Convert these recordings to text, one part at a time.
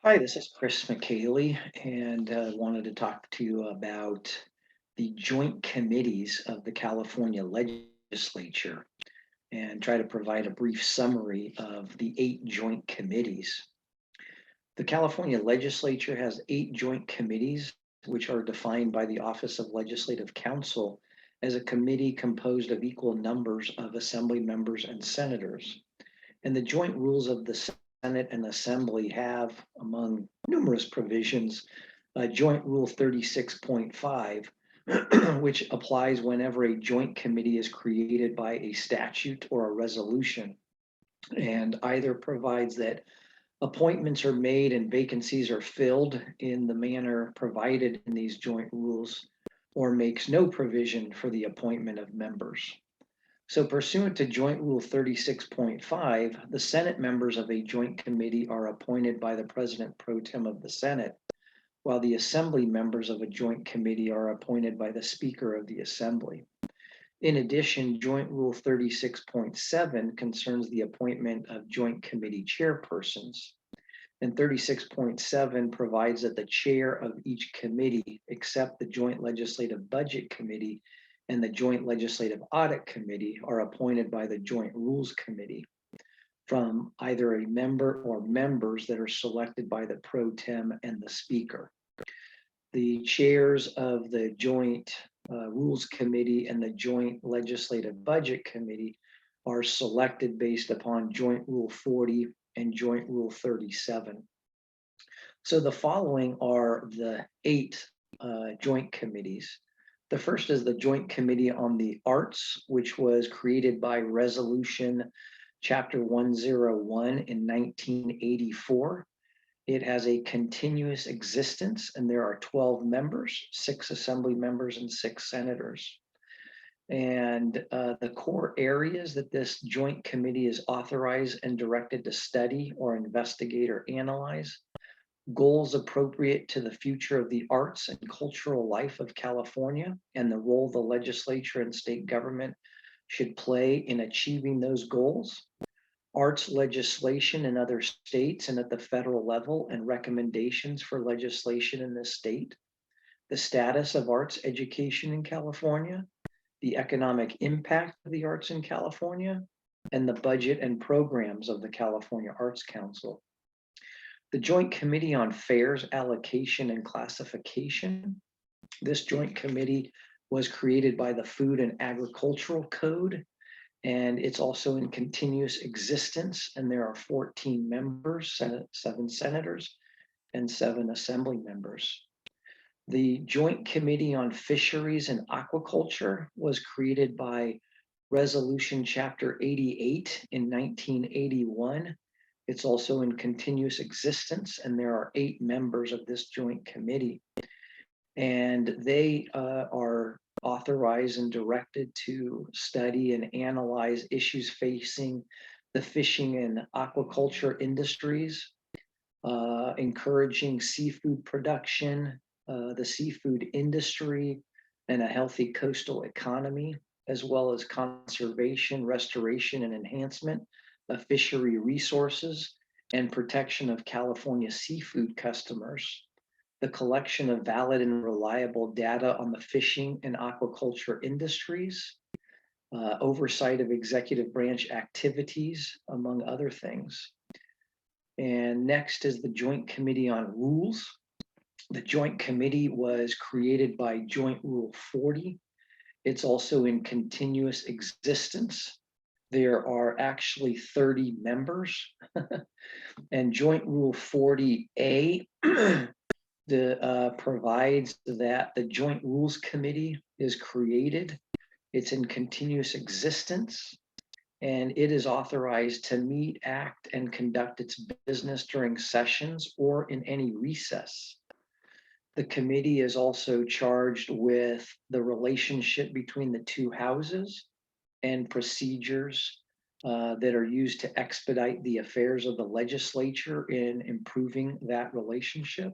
Hi, this is Chris McKaylee, and wanted to talk to you about the joint committees of the California Legislature and try to provide a brief summary of the 8 joint committees. The California Legislature has 8 joint committees, which are defined by the Office of Legislative Counsel as a committee composed of equal numbers of assembly members and senators. And the joint rules of the Senate and Assembly have, among numerous provisions, Joint Rule 36.5, which applies whenever a joint committee is created by a statute or a resolution, and either provides that appointments are made and vacancies are filled in the manner provided in these joint rules, or makes no provision for the appointment of members. So pursuant to Joint Rule 36.5, the Senate members of a joint committee are appointed by the President pro tem of the Senate, while the Assembly members of a joint committee are appointed by the Speaker of the Assembly. In addition, Joint Rule 36.7 concerns the appointment of joint committee chairpersons. And 36.7 provides that the chair of each committee, except the Joint Legislative Budget Committee and the Joint Legislative Audit Committee, are appointed by the Joint Rules Committee from either a member or members that are selected by the pro tem and the speaker. The chairs of the Joint Rules Committee and the Joint Legislative Budget Committee are selected based upon Joint Rule 40 and Joint Rule 37. So the following are the 8 joint committees. The first is the Joint Committee on the Arts, which was created by Resolution Chapter 101 in 1984. It has a continuous existence, and there are 12 members, 6 assembly members and 6 senators. And the core areas that this joint committee is authorized and directed to study or investigate or analyze: goals appropriate to the future of the arts and cultural life of California and the role the legislature and state government should play in achieving those goals; arts legislation in other states and at the federal level and recommendations for legislation in this state; the status of arts education in California; the economic impact of the arts in California; and the budget and programs of the California Arts Council. The Joint Committee on Fairs, Allocation, and Classification. This joint committee was created by the Food and Agricultural Code, and it's also in continuous existence. And there are 14 members, 7 senators, and 7 assembly members. The Joint Committee on Fisheries and Aquaculture was created by Resolution Chapter 88 in 1981. It's also in continuous existence, and there are 8 members of this joint committee. And they are authorized and directed to study and analyze issues facing the fishing and aquaculture industries, encouraging seafood production, the seafood industry, and a healthy coastal economy, as well as conservation, restoration, and enhancement of fishery resources and protection of California seafood customers, the collection of valid and reliable data on the fishing and aquaculture industries, oversight of executive branch activities, among other things. And next is the Joint Committee on Rules. The Joint Committee was created by Joint Rule 40. It's also in continuous existence. There are actually 30 members. And Joint Rule 40A provides that the Joint Rules Committee is created. It's in continuous existence, and it is authorized to meet, act, and conduct its business during sessions or in any recess. The committee is also charged with the relationship between the 2 houses and procedures that are used to expedite the affairs of the legislature in improving that relationship,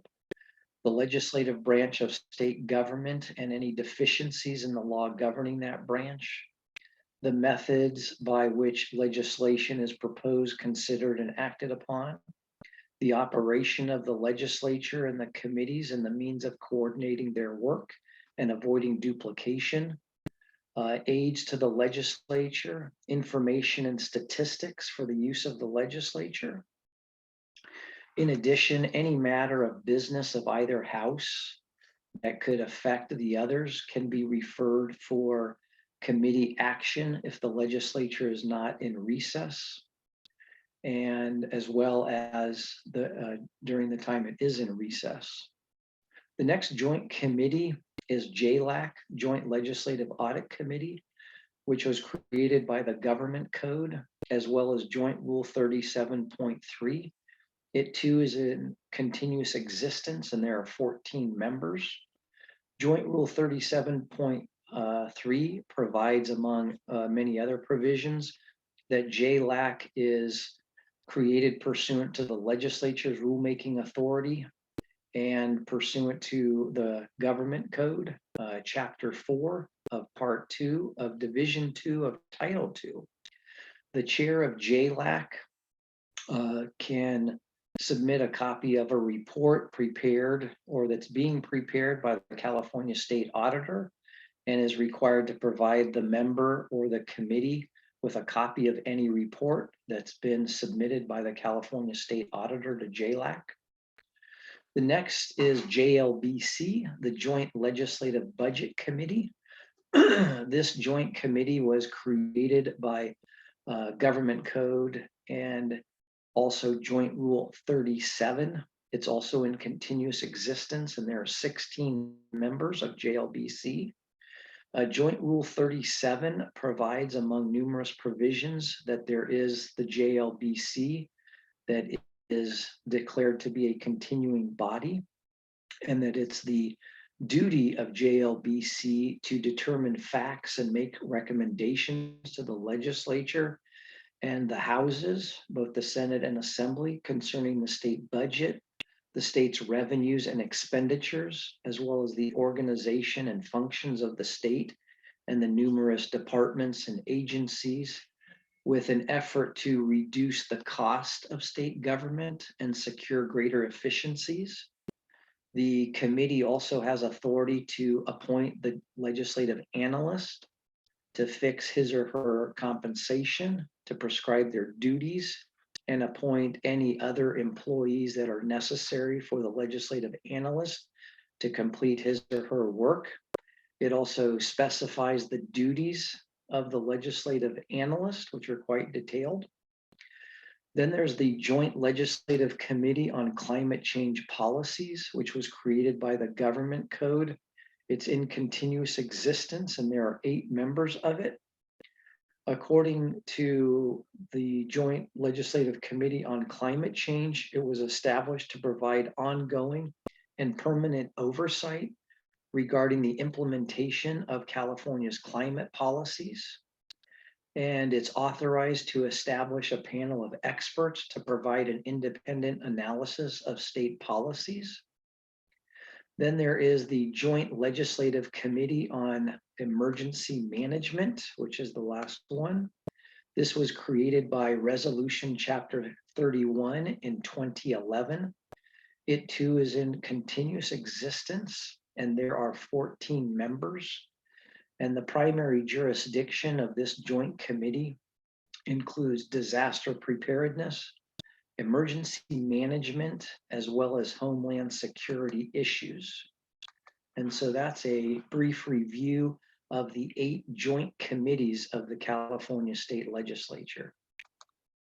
the legislative branch of state government and any deficiencies in the law governing that branch, the methods by which legislation is proposed, considered, and acted upon, the operation of the legislature and the committees and the means of coordinating their work and avoiding duplication, aids to the legislature, information and statistics for the use of the legislature. In addition, any matter of business of either house that could affect the others can be referred for committee action if the legislature is not in recess, and as well as during the time it is in recess. The next joint committee is JLAC, Joint Legislative Audit Committee, which was created by the Government Code, as well as Joint Rule 37.3. It too is in continuous existence, and there are 14 members. Joint Rule 37.3 provides, among many other provisions, that JLAC is created pursuant to the legislature's rulemaking authority and pursuant to the Government Code, Chapter 4 of Part 2 of Division 2 of Title 2. The chair of JLAC can submit a copy of a report prepared or that's being prepared by the California State Auditor and is required to provide the member or the committee with a copy of any report that's been submitted by the California State Auditor to JLAC. The next is JLBC, the Joint Legislative Budget Committee. This joint committee was created by Government Code and also Joint Rule 37. It's also in continuous existence, and there are 16 members of JLBC. Joint Rule 37 provides, among numerous provisions, that there is the JLBC that is declared to be a continuing body, and that it's the duty of JLBC to determine facts and make recommendations to the legislature and the houses, both the Senate and Assembly, concerning the state budget, the state's revenues and expenditures, as well as the organization and functions of the state and the numerous departments and agencies, with an effort to reduce the cost of state government and secure greater efficiencies. The committee also has authority to appoint the legislative analyst to fix his or her compensation, to prescribe their duties, and appoint any other employees that are necessary for the legislative analyst to complete his or her work. It also specifies the duties of the legislative analyst, which are quite detailed. Then there's the Joint Legislative Committee on Climate Change Policies, which was created by the Government Code. It's in continuous existence, and there are 8 members of it. According to the Joint Legislative Committee on Climate Change, it was established to provide ongoing and permanent oversight regarding the implementation of California's climate policies. And it's authorized to establish a panel of experts to provide an independent analysis of state policies. Then there is the Joint Legislative Committee on Emergency Management, which is the last one. This was created by Resolution Chapter 31 in 2011. It too is in continuous existence, and there are 14 members. And the primary jurisdiction of this joint committee includes disaster preparedness, emergency management, as well as homeland security issues. And so that's a brief review of the 8 joint committees of the California State Legislature.